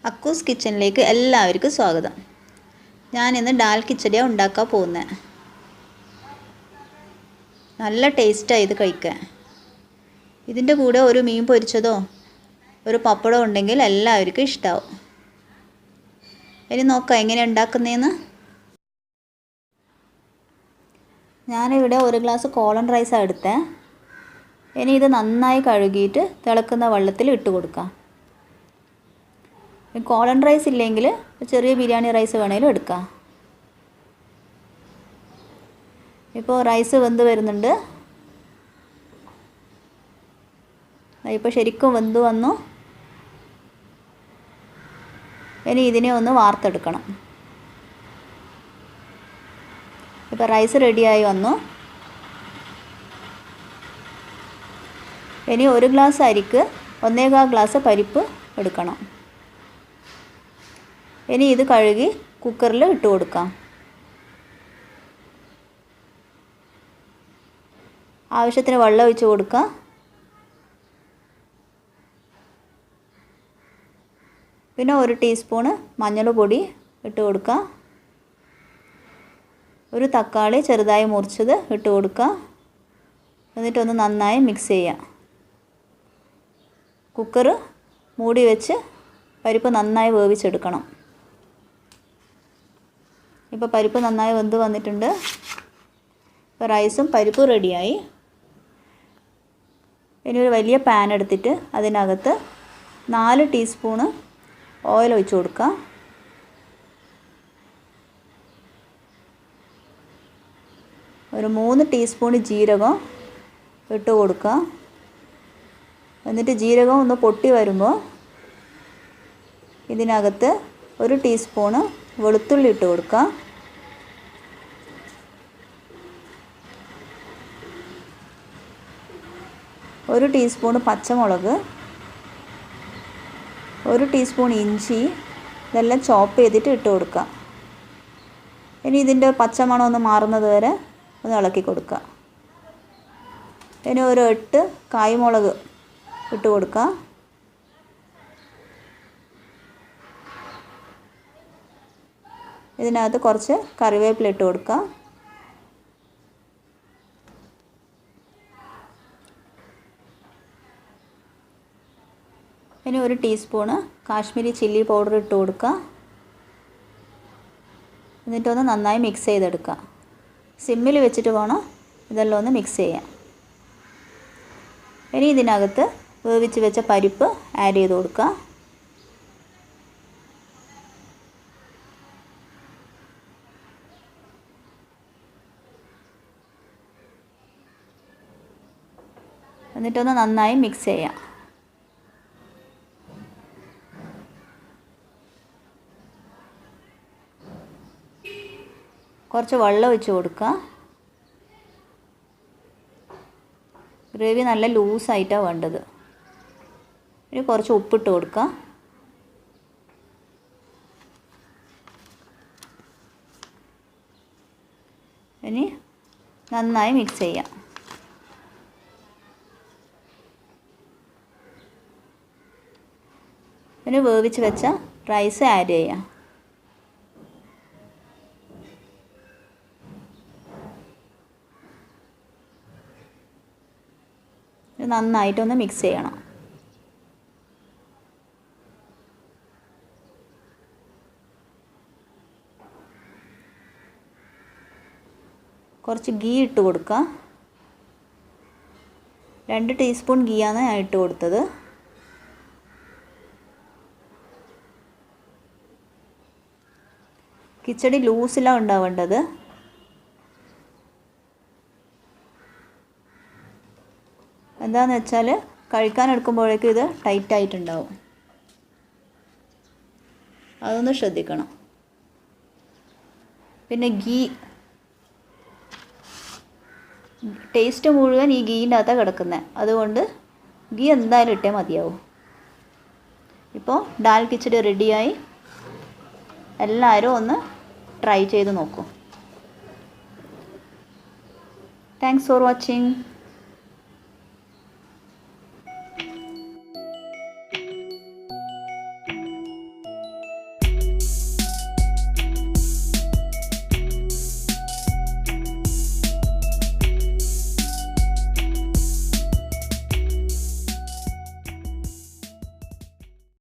അക്കൂസ് കിച്ചണിലേക്ക് എല്ലാവർക്കും സ്വാഗതം. ഞാനിന്ന് ഡാൽ കിച്ചടിയാണ് ഉണ്ടാക്കാൻ പോകുന്നത്. നല്ല ടേസ്റ്റാണ് ഇത് കഴിക്കാൻ. ഇതിൻ്റെ കൂടെ ഒരു മീൻ പൊരിച്ചതോ ഒരു പപ്പടമോ ഉണ്ടെങ്കിൽ എല്ലാവർക്കും ഇഷ്ടമാവും. ഇനി നോക്കാം എങ്ങനെ ഉണ്ടാക്കുന്നതെന്ന്. ഞാനിവിടെ ഒരു ഗ്ലാസ് കോളൻ റൈസാണ് എടുത്തത്. ഇനി ഇത് നന്നായി കഴുകിയിട്ട് തിളക്കുന്ന വെള്ളത്തിൽ ഇട്ട് കൊടുക്കാം. കോളൻ റൈസ് ഇല്ലെങ്കിൽ ചെറിയ ബിരിയാണി റൈസ് വേണമെങ്കിലും എടുക്കാം. ഇപ്പോൾ റൈസ് വെന്ത് വരുന്നുണ്ട്. ഇപ്പോൾ ശരിക്കും വെന്ത് വന്നു. ഇനി ഇതിനെ ഒന്ന് വാർത്തെടുക്കണം. ഇപ്പോൾ റൈസ് റെഡിയായി വന്നു. ഇനി ഒരു ഗ്ലാസ് അരിക്ക് 1.25 ഗ്ലാസ് പരിപ്പ് എടുക്കണം. ഇനി ഇത് കഴുകി കുക്കറിൽ ഇട്ട് കൊടുക്കാം. ആവശ്യത്തിന് വെള്ളം ഒഴിച്ച് കൊടുക്കാം. പിന്നെ 1 ടീസ്പൂണ് മഞ്ഞൾപ്പൊടി ഇട്ട് കൊടുക്കാം. ഒരു തക്കാളി ചെറുതായി മുറിച്ചത് ഇട്ട് കൊടുക്കാം. എന്നിട്ടൊന്ന് നന്നായി മിക്സ് ചെയ്യാം. കുക്കർ മൂടി വെച്ച് പരിപ്പ് നന്നായി വേവിച്ചെടുക്കണം. ഇപ്പോൾ പരിപ്പ് നന്നായി വെന്ത് വന്നിട്ടുണ്ട്. ഇപ്പോൾ റൈസും പരിപ്പും റെഡിയായി. ഇനി ഒരു വലിയ പാൻ എടുത്തിട്ട് അതിനകത്ത് 4 ടീസ്പൂണ് ഓയിൽ ഒഴിച്ച് കൊടുക്കാം. ഒരു 3 ടീസ്പൂൺ ജീരകം ഇട്ട് കൊടുക്കാം. എന്നിട്ട് ജീരകം ഒന്ന് പൊട്ടി വരുമ്പോൾ ഇതിനകത്ത് 1 ടീസ്പൂണ് വെളുത്തുള്ളി ഇട്ട് കൊടുക്കാം. ഒരു ടീസ്പൂണ് പച്ചമുളക്, 1 ടീസ്പൂൺ ഇഞ്ചി, ഇതെല്ലാം ചോപ്പ് ചെയ്തിട്ട് ഇട്ട് കൊടുക്കാം. ഇനി ഇതിൻ്റെ പച്ചമണം ഒന്ന് മാറുന്നത് വരെ ഒന്ന് ഇളക്കി കൊടുക്കുക. ഇനി ഒരു 8 കായ്മുളക് ഇട്ട് കൊടുക്കാം. ഇതിനകത്ത് കുറച്ച് കറിവേപ്പില ഇട്ട് കൊടുക്കാം. ഇനി 1 ടീസ്പൂണ് കാശ്മീരി ചില്ലി പൗഡർ ഇട്ട് കൊടുക്കുക. എന്നിട്ടൊന്ന് നന്നായി മിക്സ് ചെയ്തെടുക്കുക. സിമ്മിൽ വെച്ചിട്ട് വേണം ഇതെല്ലാം ഒന്ന് മിക്സ് ചെയ്യാൻ. ഇനി ഇതിനകത്ത് വേവിച്ച് വെച്ച പരിപ്പ് ആഡ് ചെയ്ത് കൊടുക്കുക. എന്നിട്ടൊന്ന് നന്നായി മിക്സ് ചെയ്യാം. കുറച്ച് വെള്ളം ഒഴിച്ച് കൊടുക്കുക. ഗ്രേവി നല്ല ലൂസായിട്ടാണ് വേണ്ടത്. ഇനി കുറച്ച് ഉപ്പിട്ട് കൊടുക്കുക. ഇനി നന്നായി മിക്സ് ചെയ്യാം. ഇനി വേവിച്ച് വെച്ച റൈസ് ആഡ് ചെയ്യാം. ഇത് നന്നായിട്ടൊന്ന് മിക്സ് ചെയ്യണം. കുറച്ച് ഗീ ഇട്ട് കൊടുക്കുക. 2 ടീസ്പൂൺ ഗീയാണ് ഞാൻ ഇട്ട് കൊടുത്തത്. കിച്ചടി ലൂസിലാണ് ഉണ്ടാവേണ്ടത്. എന്താണെന്ന് വെച്ചാൽ കഴിക്കാൻ എടുക്കുമ്പോഴേക്കും ഇത് ടൈറ്റായിട്ടുണ്ടാവും. അതൊന്ന് ശ്രദ്ധിക്കണം. പിന്നെ ഗീ ടേസ്റ്റ് മുഴുവൻ ഈ ഗീൻ്റെ അകത്താണ് കിടക്കുന്നത്. അതുകൊണ്ട് ഗീ എന്തായാലും ഇട്ടേ മതിയാവും. ഇപ്പോൾ ഡാൽ കിച്ചടി റെഡിയായി. എല്ലാവരും ഒന്ന് ട്രൈ ചെയ്ത് നോക്കൂ. Thanks for watching.